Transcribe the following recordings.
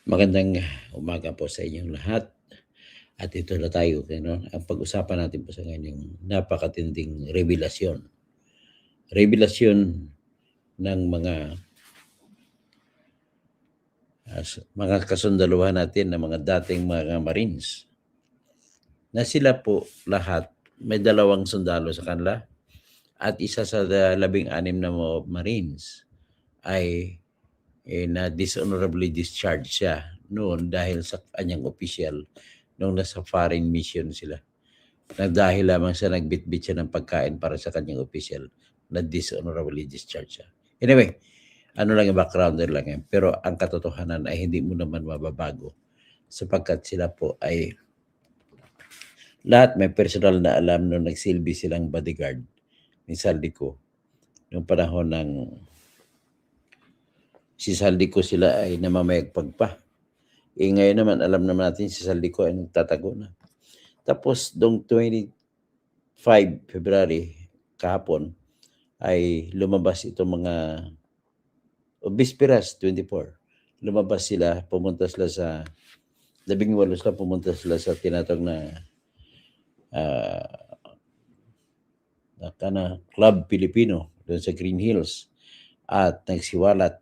Magandang umaga po sa inyong lahat. At ito na tayo, ano, ang pag-usapan natin po sa ngayon yung napakatinding revelasyon. Revelasyon ng mga kasundaluhan natin ng mga dating mga Marines na sila po lahat may dalawang sundalo sa kanila at isa sa 16 na mga Marines ay na dishonorably discharged siya noon dahil sa kanyang official nung nasa foreign mission sila. Na dahil lamang sa nagbitbit siya ng pagkain para sa kanyang official na dishonorably discharge siya. Anyway, ano lang yung backgrounder lang yan. Pero ang katotohanan ay hindi mo naman mababago sapagkat sila po ay lahat may personal na alam nung nagsilbi silang bodyguard ni Saldico noong panahon ng si Saldico sila ay namamayagpag pa. Ngayon naman alam naman natin si Saldico ay nagtatago na. Tapos noong 25 February kahapon ay lumabas itong mga Bisperas 24. Lumabas sila, pumunta sila sa 18 sila, pumunta sila sa tinatawag na Club Filipino doon sa Green Hills at nagsiwalat.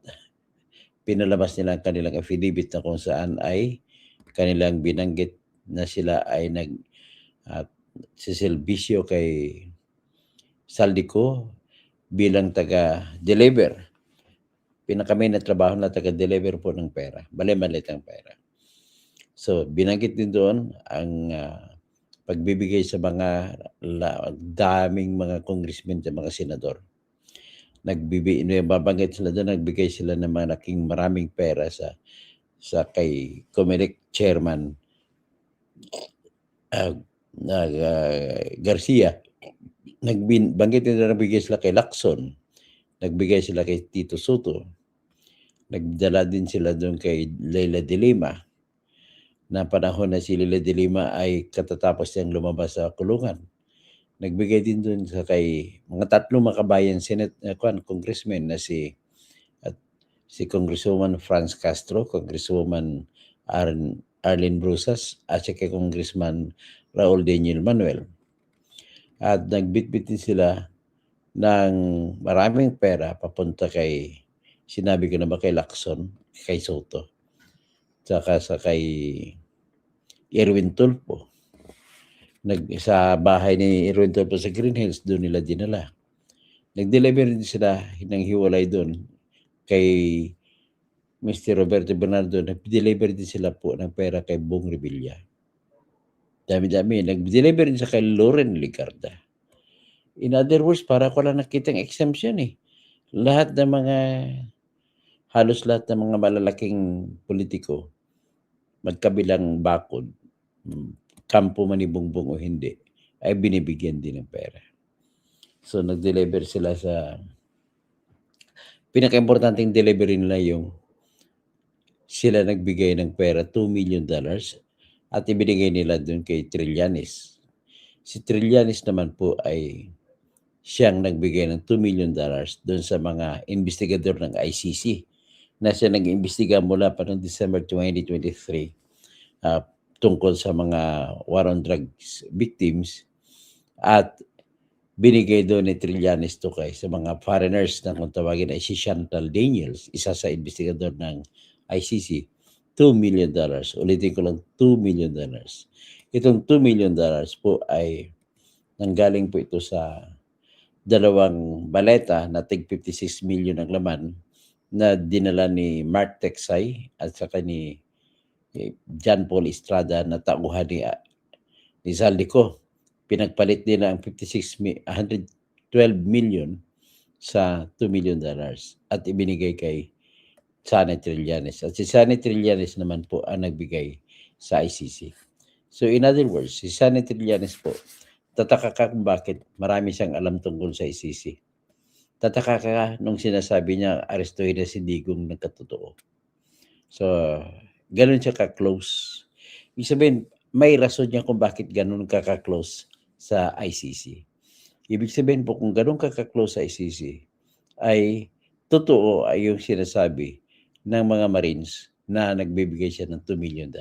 Pinalabas nila ang kanilang affidavit na kung saan ay kanilang binanggit na sila ay nagsiservisyo kay Saldico bilang taga-deliver. Pinakami na trabaho na taga-deliver po ng pera. Maliit ang pera. So, binanggit din doon ang pagbibigay sa mga daming mga congressmen at mga senador. Babanggit sila doon, nagbigay sila ng malaking maraming pera sa kay Comelec Chairman Garcia. Banggit nila nagbigay sila kay Lacson. Nagbigay sila kay Tito Soto. Nagdala din sila doon kay Leila de Lima. Na panahon na si Leila de Lima ay katatapos niyang lumabas sa kulungan. Nagbigay din doon sa kay mga tatlong makabayan congressman na si Congresswoman Franz Castro, Congresswoman Arlene Brusas, at si Congressman Raul Daniel Manuel. At nagbitbit din sila ng maraming pera papunta kay, sinabi ko na ba, kay Lacson, kay Soto, saka sa kay Erwin Tulfo. Sa bahay ni Erwin Tulfo sa Green Hills, doon nila dinala. Nag-deliver din sila ng hiwalay doon kay Mr. Roberto Bernardo. Nag-deliver din sila po ng pera kay Bong Revilla. Dami-dami. Nag-deliver din sa kay Loren Ligarda. In other words, para ko lang nakitang exemption eh. Halos lahat ng mga malalaking politiko, magkabilang bakod, kampo man ni Bongbong o hindi, ay binibigyan din ng pera. So, nag-deliver sila sa pinaka-importanting delivery nila yung sila nagbigay ng pera $2 million at ibinigay nila doon kay Trillanes. Si Trillanes naman po ay siyang nagbigay ng $2 million doon sa mga investigador ng ICC na siya nag-imbestiga mula pa noong December 2023 tungkol sa mga war on drugs victims at binigay doon ni Trillanes to kay sa mga foreigners na kung tawagin ay si Chantal Daniels, isa sa investigador ng ICC, $2 million. Ulitin ko lang, $2 million. Itong $2 million po ay nanggaling po ito sa dalawang baleta na tig 56 million ang laman na dinala ni Mark Texay at saka ni John Paul Estrada na tauhan ni Saldico. Pinagpalit nila ang 112 million sa $2 million at ibinigay kay Sunny Trillanes. At si Sunny Trillanes naman po ang nagbigay sa ICC. So in other words, si Sunny Trillanes po, tataka ka kung bakit marami siyang alam tungkol sa ICC. Tataka ka nung sinasabi niya arestuhin na si Digong nagkatotoo. So, ganun siya ka-close. Ibig sabihin, may rason niya kung bakit ganun ka-close sa ICC. Ibig sabihin po, kung ganun ka-close sa ICC, ay totoo ay yung sinasabi ng mga Marines na nagbibigay siya ng $2 million.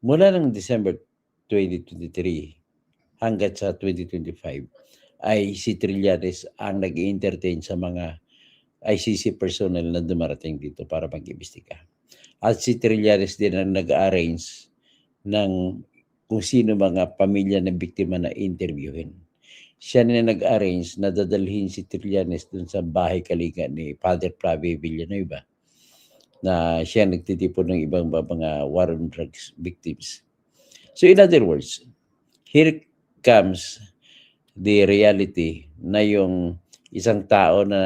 Mula ng December 2023 hanggat sa 2025 ay si Trillanes ang nag-entertain sa mga ICC personnel na dumarating dito para mag-imbestiga. At si Trillanes din ang nag-arrange ng kung sino mga pamilya ng biktima na interviewin. Siya na nag-arrange na dadalhin si Trillanes dun sa bahay kalinga ni Father Flavio Villanueva na siya nagtitipon ng ibang mga war on drugs victims. So in other words, here comes the reality na yung isang tao na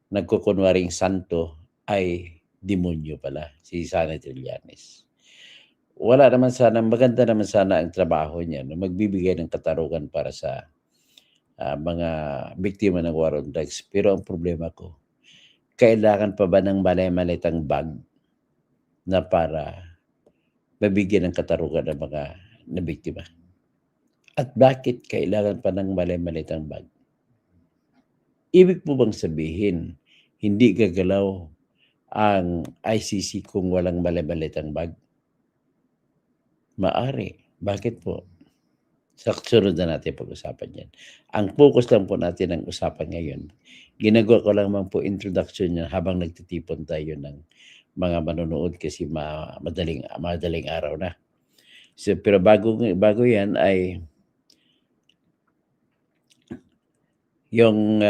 nagkukunwaring santo ay demonyo pala, si Sana Trillanes. Wala naman sana, maganda naman sana ang trabaho niya na magbibigay ng katarungan para sa mga biktima ng war on drugs. Pero ang problema ko, kailangan pa ba ng malay-malitang bag na para mabigyan ng katarungan ng mga nabiktima? At bakit kailangan pa ng malay-malitang bag? Ibig po bang sabihin, hindi gagalaw ang ICC kung walang malay-malitang bag? Maari. Bakit po? Sa sunod na natin pag-usapan yan. Ang focus lang po natin ang usapan ngayon. Ginagawa ko lang po introduction niya habang nagtitipon tayo ng mga manonood kasi madaling araw na. So, pero bago yan ay yung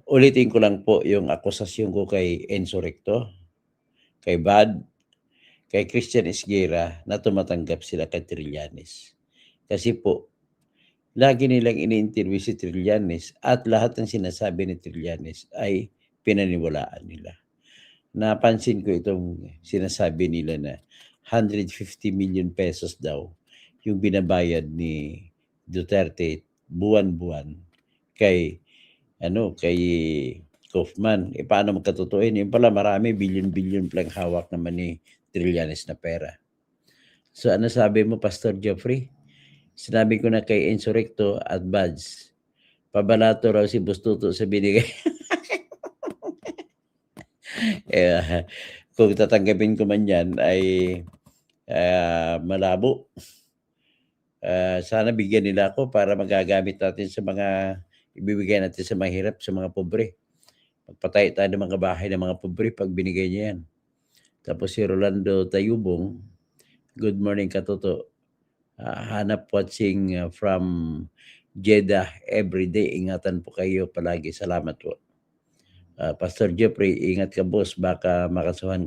ulitin ko lang po yung akusasyon ko kay Enzo Recto, kay Bad, kay Christian Esguera na tumatanggap sila kay Trillanes. Kasi po, lagi nilang ini-interview si Trillanes at lahat ng sinasabi ni Trillanes ay pinaniwalaan nila. Napansin ko itong sinasabi nila na 150 million pesos daw yung binabayad ni Duterte buwan-buwan kay Kaufman. Paano magkatotooin? Yung pala marami, billion-billion palang hawak naman ni Trillanes na pera. So ano sabi mo, Pastor Geoffrey? Sinabi ko na kay Enzo Recto at Buds, pabalato raw si Bustuto sa binigay. Kung tatanggapin ko man yan ay malabo. Sana bigyan nila ako para magagamit natin sa mga ibibigay natin sa mahirap, sa mga pobre. Magpatay tayo ng mga bahay ng mga pobre pag binigay niya yan. Tapos si Rolando Tayubong, good morning Katoto. Hanap watching from Jeddah every day. Ingatan po kayo palagi. Salamat po. Pastor Jeffrey, ingat ka boss. Baka makasuhan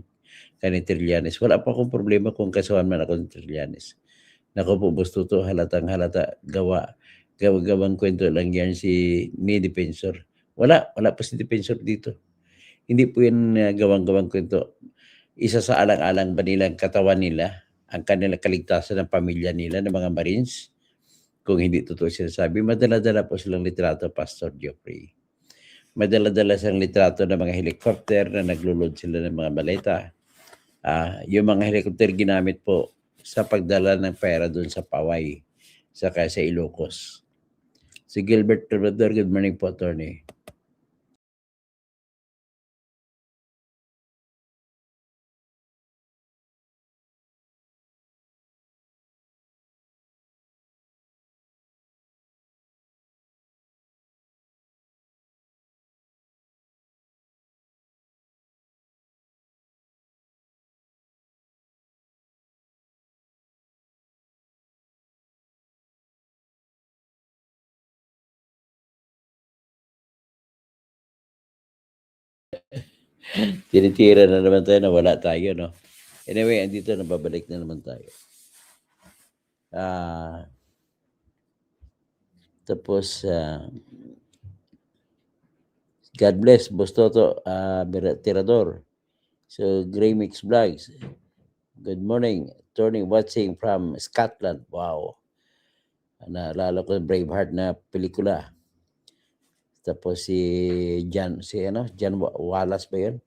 ka ni Trillanes. Wala pa akong problema kung kasuhan man ako ni Trillanes. Naku po, Bustuto, halatang halata. Gawang kwento lang yan ni Defensor. Wala pa si Defensor dito. Hindi po yan gawang kwento. Isa sa alang-alang ba nilang katawan nila, ang kanilang kaligtasan ng pamilya nila, ng mga Marines, kung hindi totoo sinasabi, madala-dala po silang litrato, Pastor Geoffrey. Madala-dala silang litrato ng mga helicopter na naglulod sila ng mga baleta. Yung mga helicopter ginamit po sa pagdala ng pera doon sa Paway, saka sa Ilocos. Si Gilbert Trabador, good morning po, attorney. Tinitira na naman tayo na wala tayo, no? Anyway, andito na babalik na naman tayo. Tapos, God bless, Bustoto, Tirador. So, Grey Mix Vlogs. Good morning. Turning watching from Scotland. Wow. Naalala ko Braveheart na pelikula. Tapos John Wallace ba yun?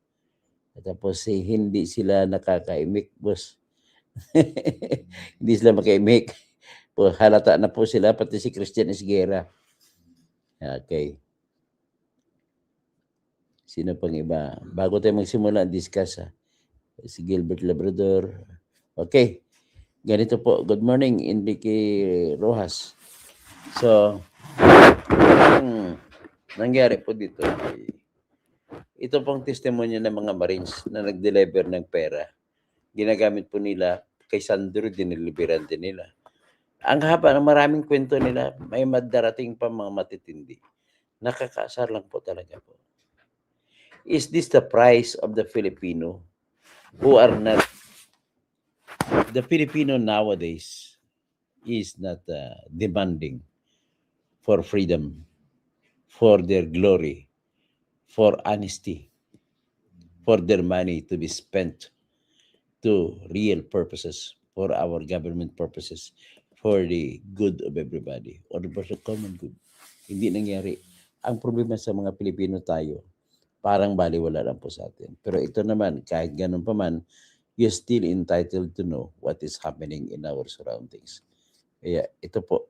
Tapos hindi sila nakakaimik, boss. Hindi sila makaimik. Halata na po sila, pati si Christian Esguera. Okay. Sino pang iba? Bago tayo magsimula, discuss si Gilbert Labrador. Okay. Ganito po. Good morning, Enrique Rojas. So, ang nangyari po dito, ito pong testimonya ng mga Marines na nag-deliver ng pera. Ginagamit po nila kay Sandro, diniliberan din nila. Ang haba ng maraming kwento nila, may madarating pa mga matitindi. Nakakaasar lang po talaga po. Is this the price of the Filipino who are not, the Filipino nowadays is not demanding for freedom, for their glory, for honesty, for their money to be spent to real purposes, for our government purposes, for the good of everybody, or for the common good. Hindi nangyari. Ang problema sa mga Pilipino tayo, parang baliwala lang po sa atin. Pero ito naman, kahit ganun pa man, you're still entitled to know what is happening in our surroundings. Kaya ito po,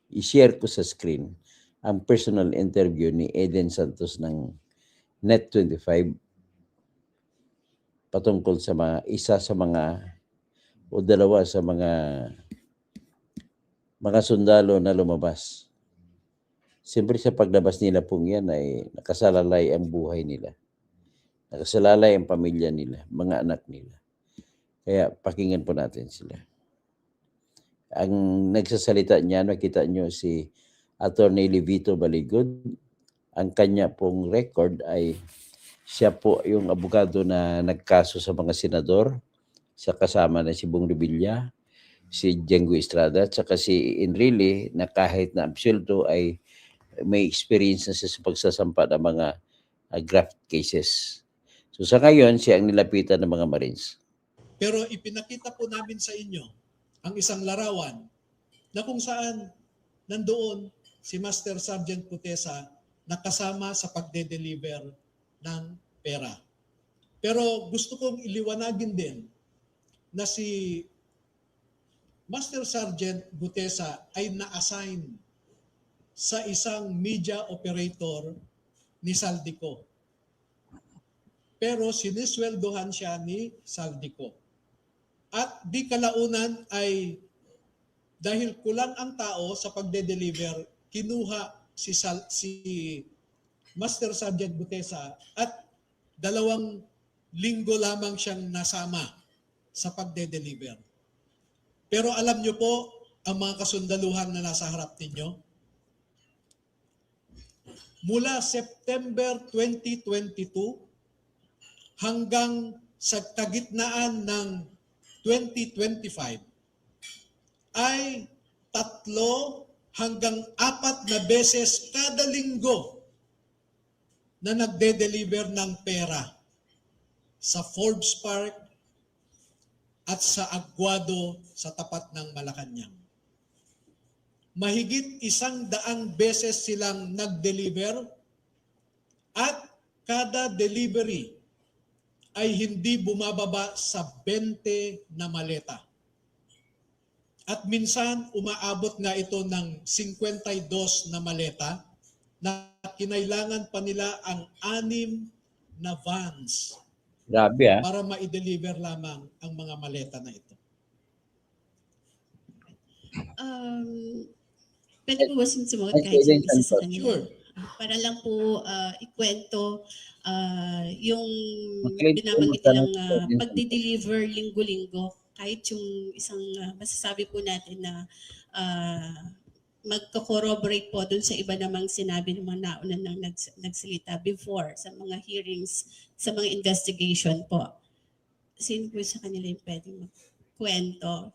i-share ko sa screen ang personal interview ni Eden Santos ng Net25 patungkol sa isa sa mga o dalawa sa mga sundalo na lumabas. Siyempre sa paglabas nila pong yan ay nakasalalay ang buhay nila. Nakasalalay ang pamilya nila, mga anak nila. Kaya pakinggan po natin sila. Ang nagsasalita niya, nakita nyo si Attorney Levito Baligod. Ang kanya pong record ay siya po yung abogado na nagkaso sa mga senador, sa kasama na si Bong Revilla, si Jengo Estrada, at saka si Enrile na kahit na absuelto ay may experience na sa pagsasampa ng mga graft cases. So sa ngayon, siya ang nilapitan ng mga Marines. Pero ipinakita po namin sa inyo ang isang larawan na kung saan nandoon si Master Sergeant Putesa na kasama sa pagde-deliver ng pera. Pero gusto kong iliwanagin din na si Master Sergeant Putesa ay na-assign sa isang media operator ni Saldico. Pero sinisweldohan siya ni Saldico. At di kalaunan ay dahil kulang ang tao sa pagde-deliver, kinuha si Master Sergeant Putesa at 2 linggo lamang siyang nasama sa pagde-deliver. Pero alam niyo po, ang mga kasundaluhan na nasa harap ninyo, mula September 2022 hanggang sa kagitnaan ng 2025 ay 3 hanggang 4 na beses kada linggo na nagde-deliver ng pera sa Forbes Park at sa Aguado sa tapat ng Malacanang. Mahigit 100 beses silang nag-deliver at kada delivery ay hindi bumababa sa 20 na maleta. At minsan umaabot nga ito ng 52 na maleta na kinailangan pa nila ang 6 na vans. Grabe para ma-deliver lamang ang mga maleta na ito. Pwede po ba sumagot kahit yung isa sa kanila? Sure. Para lang po ikwento yung Makinig po, binabanggit magtanong nilang po din. pagdi-deliver linggo-linggo. Kahit yung isang masasabi po natin na magko-corroborate po dun sa iba namang sinabi ng mga nauna nang nagsalita before sa mga hearings, sa mga investigation po. Sino po sa kanila yung pwedeng magkwento?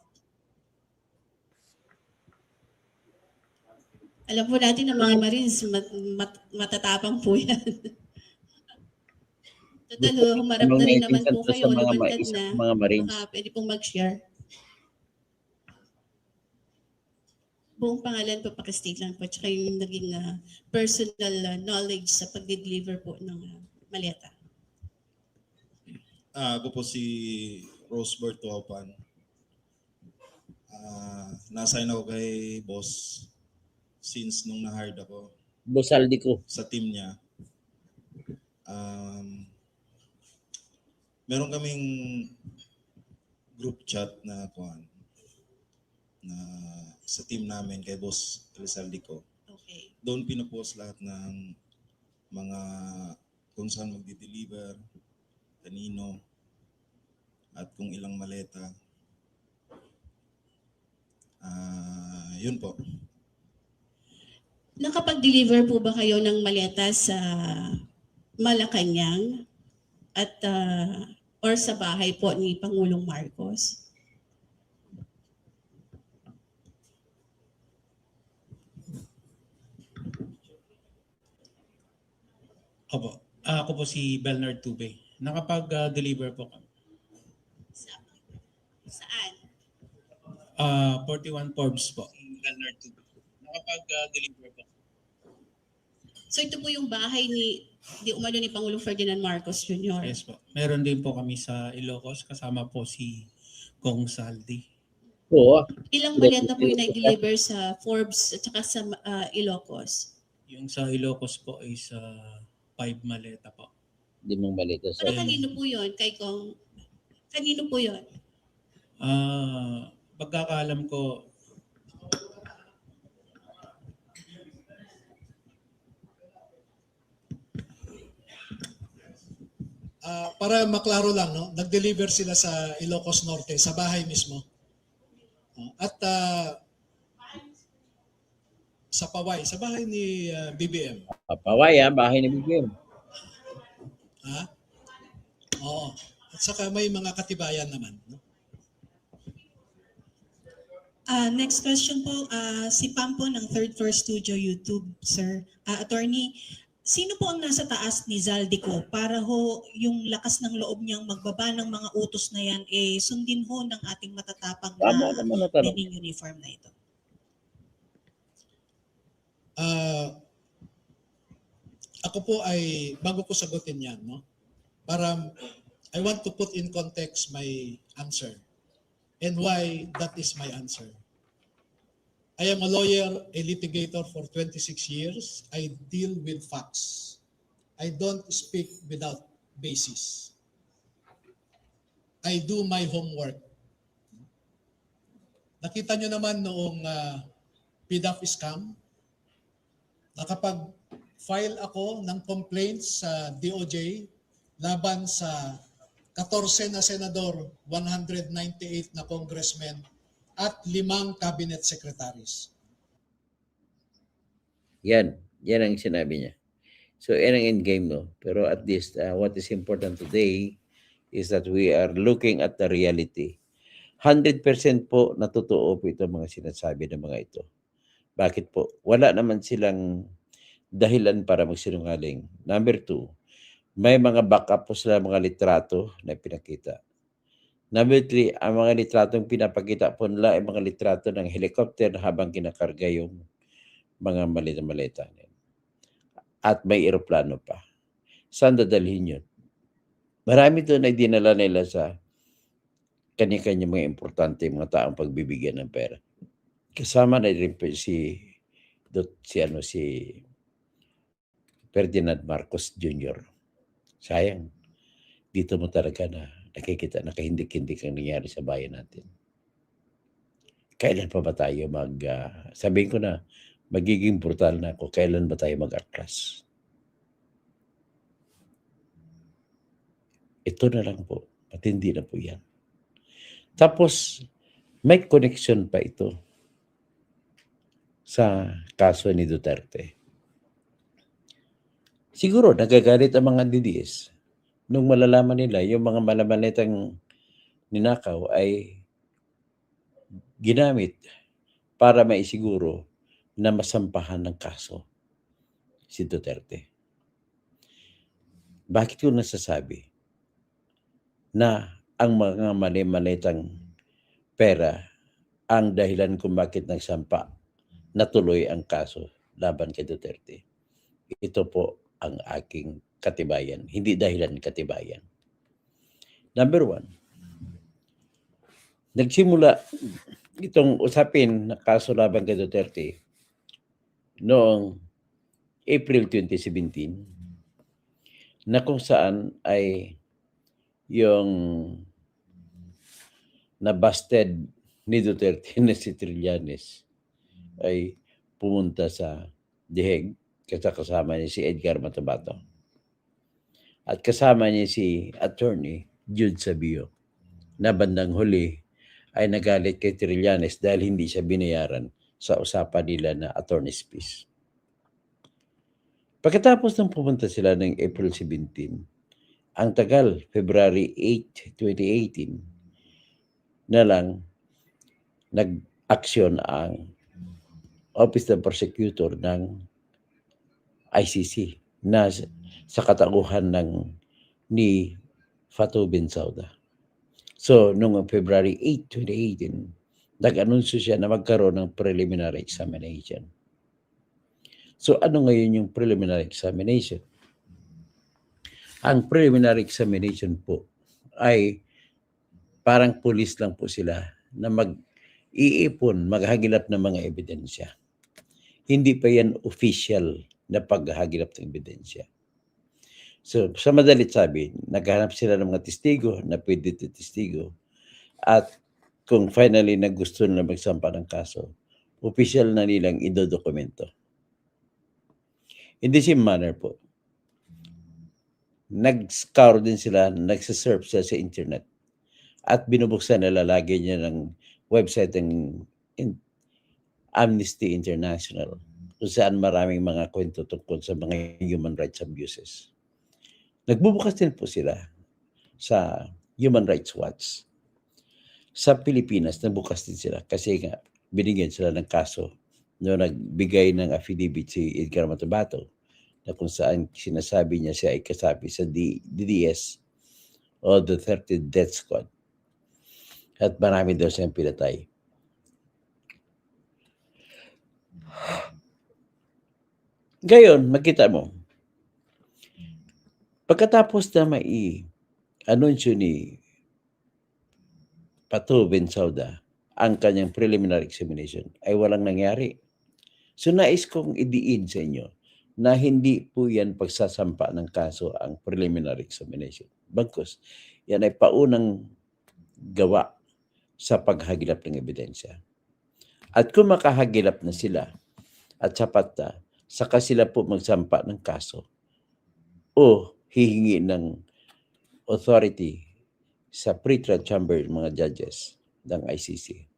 Alam po natin na mga Marines, matatapang po yan. Total, humarap na rin naman po kayo, lumantad na. Mga Marines. Baka pwede pong mag-share. Buong pangalan po, pakistate lang po, tsaka yung naging personal knowledge sa pag-deliver po ng maleta. Ako po si Rosebert Tuaupan. Na-assign ako kay boss since nung na-hired ako Bosaldi ko. sa team niya. Meron kaming group chat na na sa team namin kay Boss Elizalde ko. Okay. Doon pinopost lahat ng mga kung saan magdi-deliver, kanino, at kung ilang maleta. Yun po. Nakapag-deliver po ba kayo ng maleta sa Malacanang at or sa bahay po ni Pangulong Marcos? Opo. Ako po si Bernard Tube. Nakapag-deliver po kami. Saan? 41 Forbes po. Bernard Tube. Nakapag-deliver po. So ito po yung bahay di umano ni Pangulong Ferdinand Marcos Jr. Yes po. Meron din po kami sa Ilocos. Kasama po si Kong Saldi. Oo. Ilang maleta po yung nag-deliver sa Forbes at saka sa Ilocos? Yung sa Ilocos po ay sa 5 maleta po. Hindi mong malita sa... Pero kanino po yun? Kanino po yun? Pagkakaalam ko, Para maklaro lang, no? Nag-deliver sila sa Ilocos Norte, sa bahay mismo. At sa Paway, sa bahay ni BBM. Papaway, bahay ni BBM. Ha? Oo. At saka may mga katibayan naman. No? Next question po, si Pam po ng Third Floor Studio YouTube, sir. Attorney, sino po ang nasa taas ni Zaldico para ho yung lakas ng loob niyang magbaba ng mga utos na yan, sundin ho ng ating matatapang Tama na naman na tanong. leading uniform na ito? Ako po ay, bago ko sagutin yan, no? I want to put in context my answer and why that is my answer. I am a lawyer, a litigator for 26 years. I deal with facts. I don't speak without basis. I do my homework. Nakita nyo naman noong PDAF scam, nakapag-file ako ng complaints sa DOJ laban sa 14 na senador, 198 na congressmen, at 5 cabinet secretaries. Yan ang sinabi niya. So, yan ang endgame, no? Pero at least, what is important today is that we are looking at the reality. 100% po na totoo po ito mga sinasabi ng mga ito. Bakit po? Wala naman silang dahilan para magsinungaling. Number 2, may mga backup po sila mga litrato na pinakita. Number 3, ang mga litratong pinapakita po nila ay mga litrato ng helicopter habang kinakarga yung mga malita-malita. At may eroplano pa. Saan dadalhin yun? Marami doon ay dinala nila sa kanya-kanya mga importante mga taong pagbibigyan ng pera. Kasama na rin po si Ferdinand Marcos Jr. Sayang. Dito mo talaga na nakikita na kahindik-hindik ang nangyari sa bayan natin. Kailan pa ba tayo sabihin ko na, magiging brutal na ako, kailan ba tayo mag-atras? Ito na lang po, matindi na po yan. Tapos, may connection pa ito sa kaso ni Duterte. Siguro, nagagalit ang mga DDS nung malalaman nila yung mga malamanitang ninakaw ay ginamit para maisiguro na masampahan ng kaso si Duterte. Bakit ko nasasabi na ang mga mali-malitang pera ang dahilan kung bakit nagsampa natuloy ang kaso laban kay Duterte? Ito po ang aking katibayan, hindi dahilan katibayan. Number 1, nagsimula itong usapin na kaso laban kay Duterte noong April 2017. na kung saan ay yung na-busted ni Duterte na si Trillanes ay pumunta sa The Hague kasama niya si Edgar Matabato at kasama niya si Attorney Jude Sabio na bandang huli ay nagalit kay Trillanes dahil hindi siya binayaran sa usapan nila na attorney's fees. Pagkatapos ng pumunta sila ng April 17, ang tagal, February 8, 2018, na lang nag-aksyon ang Office of Prosecutor ng ICC na sa katauhan ni Fatou Bensouda. So, noong February 8, 2018, nag-anunsyo siya na magkaroon ng preliminary examination. So, ano ngayon yung preliminary examination? Ang preliminary examination po ay parang pulis lang po sila na mag-iipon, maghagilap ng mga ebidensya. Hindi pa yan official na paghagilap ng ebidensya. So, sa madalit sabi, naghahanap sila ng mga testigo na pwede testigo. At kung finally na gusto nila magsampa ng kaso, official na nilang idodokumento. In the same manner po, nag-scour din sila, nagsasurf sila sa internet at binubuksan nila lagi niya ng website ng Amnesty International kung saan maraming mga kwento tungkol sa mga human rights abuses. Nagbubukas din po sila sa Human Rights Watch. Sa Pilipinas, nagbukas din sila kasi nga binigyan sila ng kaso no nagbigay ng affidavit si Edgar Matabato na kung saan sinasabi niya siya ay kasapi sa DDS o the 30 Death Squad. At marami daw siyang pinatay. Gayon, makita mo, pagkatapos na mai-anunsyo ni Fatou Bensouda ang kanyang preliminary examination ay walang nangyari. So nais kong idiin sa inyo na hindi po yan pagsasampa ng kaso ang preliminary examination. Bagkus, yan ay paunang gawa sa paghagilap ng ebidensya. At kung makahagilap na sila at sapat na, saka sila po magsampa ng kaso o hihingi ng authority sa pre-trial chamber mga judges ng ICC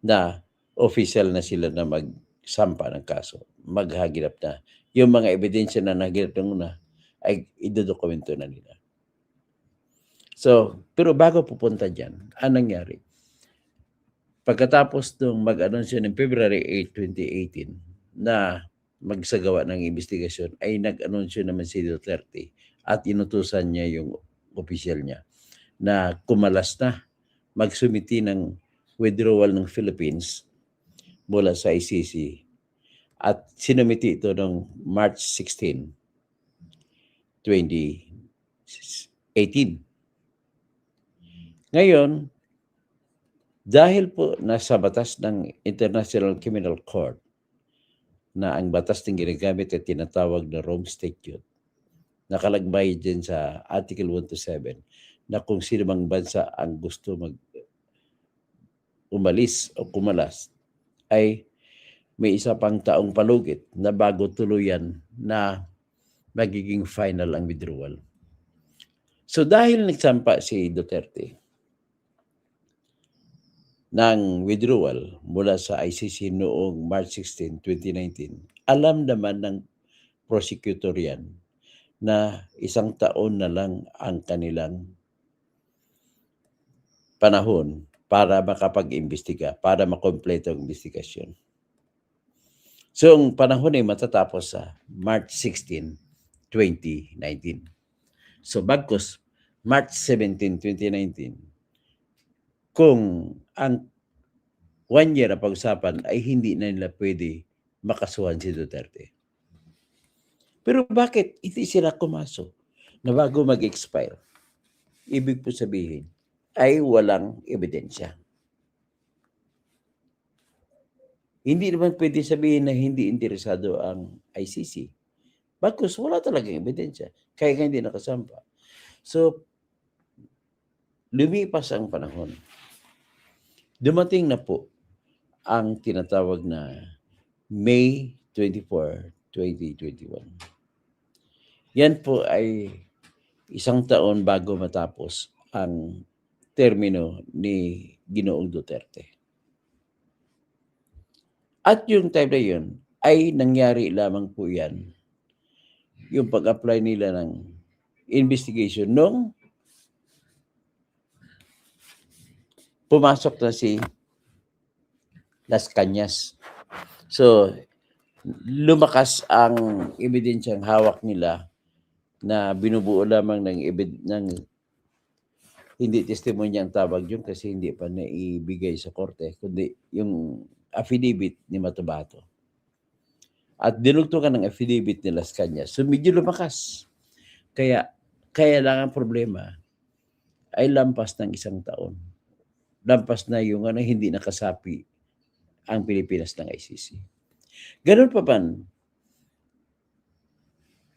na official na sila na magsampa ng kaso, maghagilap na. Yung mga ebidensya na nahagilap ng una ay idodokumento na nila. So, pero bago pupunta dyan, anong nangyari? Pagkatapos nung mag-anunsyo ng February 8, 2018 na magsagawa ng investigasyon, ay nag-anunsyo naman si Duterte at inutusan niya yung official niya na kumalas na magsumiti ng withdrawal ng Philippines mula sa ICC at sinumiti ito noong March 16, 2018. Ngayon, dahil po nasa batas ng International Criminal Court na ang batas ng ginagamit ay tinatawag na Rome Statute, nakalagay din sa Article 127 na kung sino mang bansa ang gusto umalis o kumalas ay may isa pang taong palugit na bago tuluyan na magiging final ang withdrawal. So dahil nagsampa si Duterte ng withdrawal mula sa ICC noong March 16, 2019, alam naman ng prosecutor yan na 1 taon na lang ang kanilang panahon para makapag-imbestiga, para makompleto ang investigasyon. So, ang panahon ay matatapos sa March 16, 2019. So, bagkus March 17, 2019, kung ang 1 year na pag-usapan ay hindi na nila pwede makasuhan si Duterte. Pero bakit hindi sila kumaso na bago mag-expire? Ibig po sabihin ay walang ebidensya. Hindi naman pwede sabihin na hindi interesado ang ICC Bagkus wala talagang ebidensya. Kaya nga hindi nakasampa. So, lumipas ang panahon. Dumating na po ang tinatawag na May 24, 2021. Yan po ay isang taon bago matapos ang termino ni Ginoong Duterte. At yung time na yun ay nangyari lamang po yan yung pag-apply nila ng investigation nung pumasok na si Las Cañas. So, lumakas ang ebidensyang hawak nila na binubuo lamang ng hindi testimonya ang tawag yun kasi hindi pa naibigay sa korte, kundi yung affidavit ni Matabato. At dinugtungan ng affidavit ni Las Cañas. So, medyo lumakas. Kaya lang ang problema ay lampas ng isang taon. Lampas na yung hindi nakasapi ang Pilipinas ng ICC. Ganun pa man,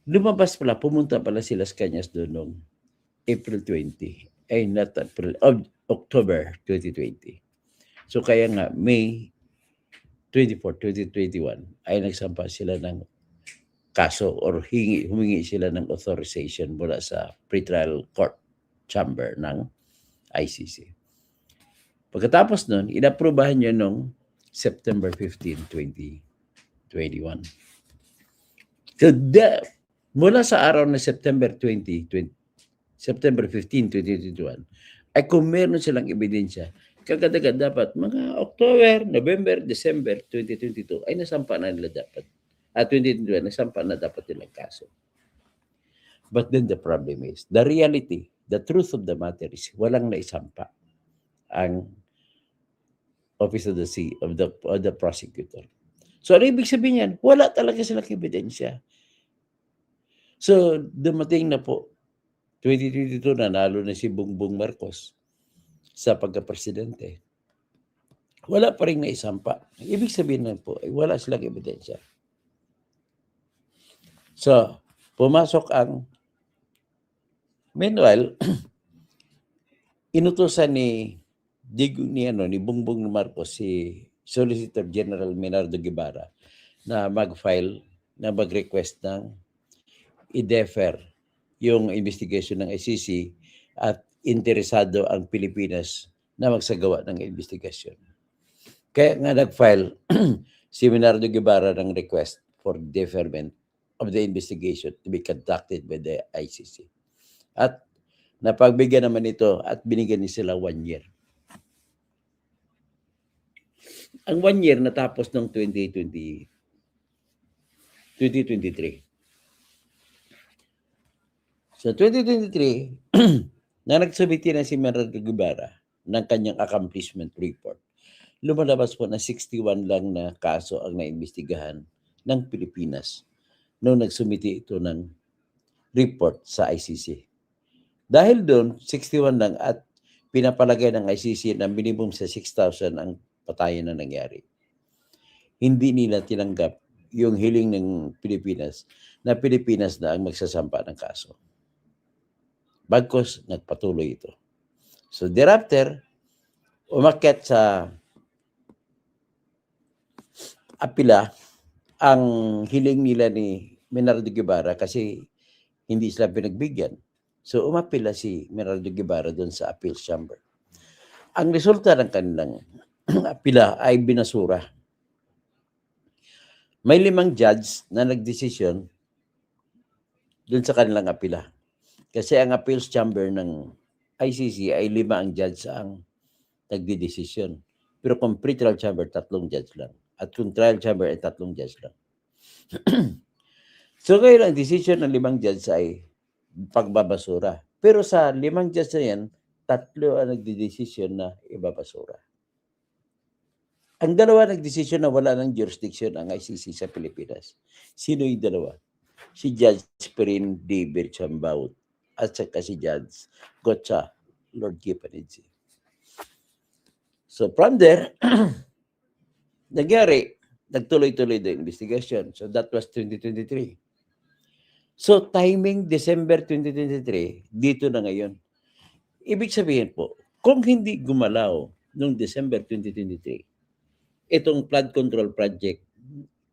lumabas pala, pumunta pala si Las Cañas doon noong April 20, not April, October 2020. So kaya nga, May 24, 2021, ay nagsampa sila ng kaso or humingi sila ng authorization mula sa pretrial court chamber ng ICC. Pagkatapos nun, inaprubahan nyo noong September 15, 2021. So, mula sa araw na September 15, 2021, ay kung meron silang ebidensya, kagad-agad dapat mga October, November, December 2022 ay nasampa na nila dapat. At 2022, nasampa na dapat nilang kaso. But then the problem is, the reality, the truth of the matter is, walang naisampa ang Office of the Prosecutor. So, ano ibig sabihin yan? Wala talaga silang ebidensya. So, dumating na po, 2022, nanalo na si Bongbong Marcos sa pagka-presidente. Wala pa rin naisampa. Ibig sabihin na po, ay wala silang ebidensya. So, pumasok ang, meanwhile, inutusan ni Bongbong Marcos si Solicitor General Menardo Guevara na mag-file, na mag-request ng i-defer yung investigation ng ICC at interesado ang Pilipinas na magsagawa ng investigation. Kaya nga nag-file si Menardo Guevara ng request for deferment of the investigation to be conducted by the ICC. At napagbigyan naman ito at binigyan ni sila 1 year. Ang 1 year natapos ng 2023. So 2023, na nagsubiti na si Menardo Guevara ng kanyang accomplishment report, lumalabas po na 61 lang na kaso ang naimbestigahan ng Pilipinas noong nagsumiti ito ng report sa ICC. Dahil doon, 61 lang at pinapalagay ng ICC na minimum sa 6,000 ang patayan na nangyari. Hindi nila tinanggap yung hiling ng Pilipinas na Pilipinas na ang magsasampa ng kaso. Bagkus, nagpatuloy ito. So thereafter, umakyat sa apila ang hiling nila ni Menardo Guevara kasi hindi sila pinagbigyan. So umapila si Menardo Guevara doon sa appeals chamber. Ang resulta ng kanilang apila ay binasura. May 5 judge na nagdesisyon doon sa kanilang apila. Kasi ang appeals chamber ng ICC ay 5 ang judge ang nagdidesisyon. Pero kung pre-trial chamber, 3 judge lang. At kung trial chamber ay 3 judge lang. So ngayon ang decision ng 5 judge ay pagbabasura. Pero sa 5 judge na yan, 3 ang nagdidesisyon na ibabasura. Ang 2 nagdesisyon na wala ng jurisdiction ang ICC sa Pilipinas. Sino yung 2? Si Judge Perin D. Birchambaut at saka si Judge Gotcha Lord Gipanidze. So from there, nagtuloy-tuloy the investigation. So that was 2023. So timing December 2023, dito na ngayon. Ibig sabihin po, kung hindi gumalaw noong December 2023, itong flood control project,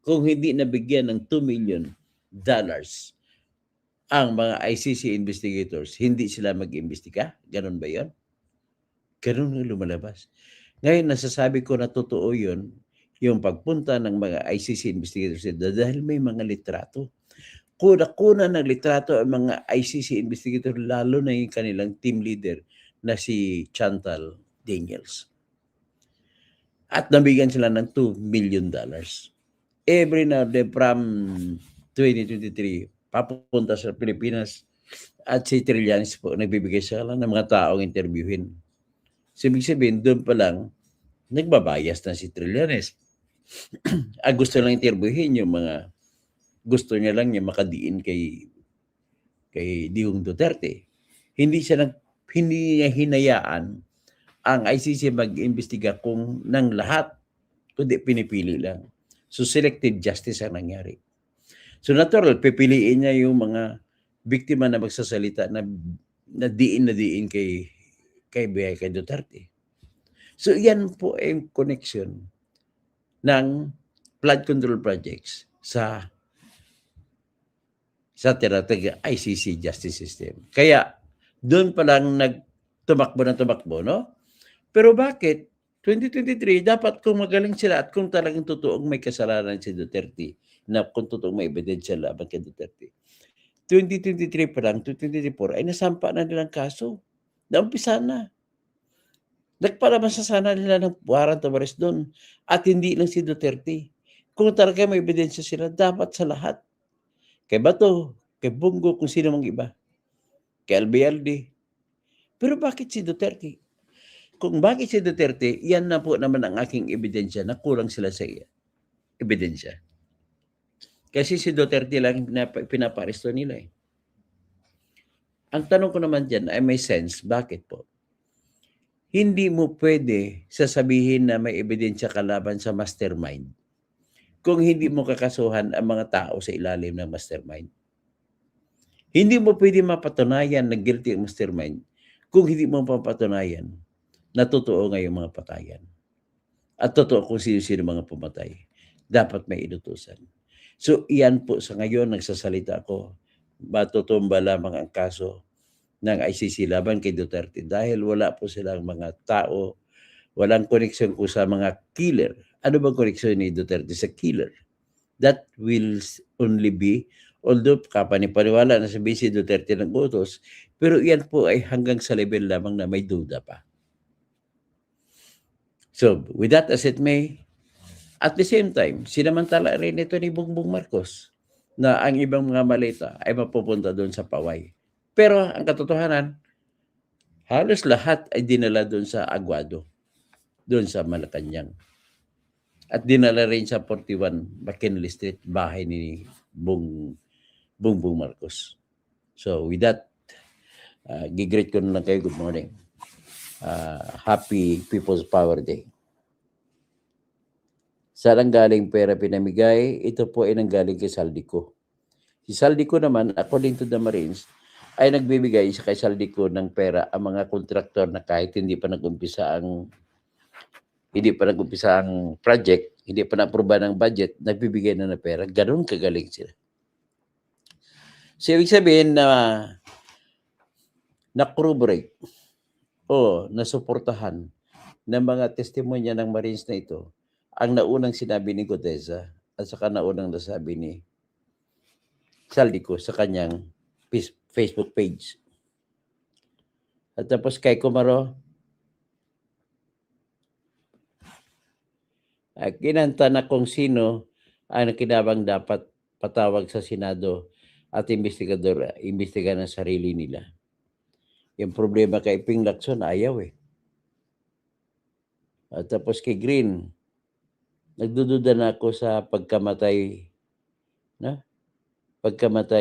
kung hindi nabigyan ng $2 million ang mga ICC investigators, hindi sila mag-imbestiga? Ganon ba yun? Ganon ang lumalabas. Ngayon, nasasabi ko na totoo yun, yung pagpunta ng mga ICC investigators dahil may mga litrato. Kuna-kuna ng litrato ang mga ICC investigator, lalo na yung kanilang team leader na si Chantal Daniels. At nabigyan sila ng $2 million. Every now and then from 2023, papunta sa Pilipinas at si Trillanes po, nagbibigay siya lang ng mga taong interviewin. So, ibig sabihin, doon pa lang, nagbabayas na si Trillanes. Gusto lang interviewin yung mga gusto niya lang niya makadiin kay Digong Duterte. Hindi niya hinayaan ang ICC mag-imbestiga kung ng lahat, kundi pinipili lang. So selective justice ang nangyari. So natural, pipiliin niya yung mga biktima na magsasalita na diin kay Duterte. So yan po ay connection ng flood control projects sa tinatawag ICC justice system. Kaya doon pa lang tumakbo, no? Pero bakit 2023 dapat kung magaling sila at kung talagang totoong may kasalanan si Duterte, na kung totoong may ebidensya laban kay Duterte, 2023 pa lang, 2024 ay nasampa na nilang kaso. Naumpisa na. Nagpalabas na sana nila ng warrant of arrest doon. At hindi lang si Duterte. Kung talaga may ebidensya sila, dapat sa lahat. Kay Bato, kay Bongo, kung sino mang iba. Kay Albialde. Pero bakit si Duterte? Kung bakit si Duterte, yan na po naman ang aking ebidensya na kulang sila sa ebidensya. Kasi si Duterte lang pinaparesto nila eh. Ang tanong ko naman dyan ay may sense. Bakit po? Hindi mo pwede sasabihin na may ebidensya kalaban sa mastermind kung hindi mo kakasuhan ang mga tao sa ilalim ng mastermind. Hindi mo pwede mapatunayan na guilty ang mastermind kung hindi mo mapatunayan na totoo ngayong mga patayan. At totoo kung sino-sino mga pumatay. Dapat may inutusan. So iyan po sa ngayon, nagsasalita ako, matutumba lamang ang kaso ng ICC laban kay Duterte dahil wala po silang mga tao, walang koneksyon po sa mga killer. Ano bang koneksyon ni Duterte sa killer? That will only be, although kapanipaniwala na sabihin si Duterte ng utos, pero iyan po ay hanggang sa level lamang na may duda pa. So, with that as it may, at the same time, sinamantala rin ito ni Bongbong Marcos na ang ibang mga maleta ay mapupunta doon sa Paway. Pero ang katotohanan, halos lahat ay dinala doon sa Aguado, doon sa Malacanang. At dinala rin sa 41 McKinley Street, bahay ni Bongbong Marcos. So with that, gigreet ko na lang kayo, good morning. Happy People's Power Day. Saan galing pera pinamigay? Ito po ay nanggaling kay Saldico. Si Saldico naman, according to the Marines, ay nagbibigay sa kay Saldico ng pera ang mga kontraktor na kahit hindi pa nag-umpisa ang project, hindi pa na-aproba ng budget, nagbibigay na ng pera. Ganun kagaling sila. So, ibig sabihin na na-corroborate o nasuportahan ng mga testimonya ng Marines na ito ang naunang sinabi ni Gutesa at saka naunang nasabi ni Saldico sa kanyang Facebook page. At tapos kay Kumaro, kinanta na kung sino ang kinabang dapat patawag sa Senado at imbestiga ng sarili nila. Yung problema kay Ping Lacson, ayaw eh. At tapos kay Green, nagdududa na ako sa pagkamatay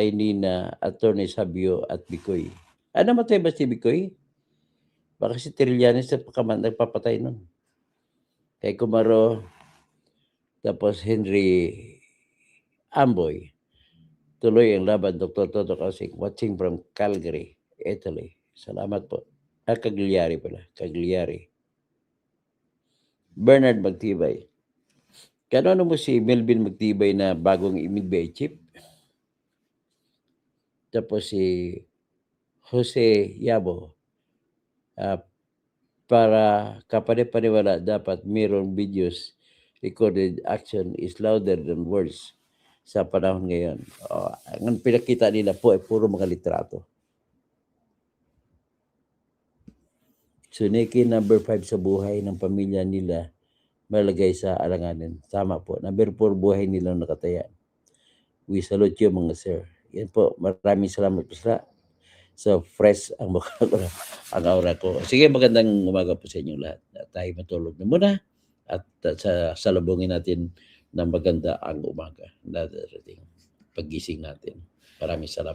ni na Attorney Sabio at Bicoy. Namatay ba si Bicoy? Baka si Trillanes nagpapatay nun. Kay Kumaro, tapos Henry Amboy, Tuloy ang laban, Dr. Toto Kasik, watching from Calgary, Italy. Salamat po. Cagliari pala. Cagliari. Bernard Magtibay. Kano mo si Melvin Magtibay na bagong MBI chief? Tapos si Jose Yabo. Para kapani-paniwala, dapat mayroong videos, recorded action is louder than words sa panahon ngayon. Ang pinakita nila po ay puro mga litrato. Suniki number 5 sa buhay ng pamilya nila malagay sa alanganin. Tama po. Number 4 buhay nilang nakataya. We salute you mga sir. Yan po. Maraming salamat po sila. So fresh ang mukha ko, ang aura ko. Sige, magandang umaga po sa inyong lahat. Tayo matulog na muna at salubungin natin na maganda ang umaga na darating. Paggising natin. Maraming salamat.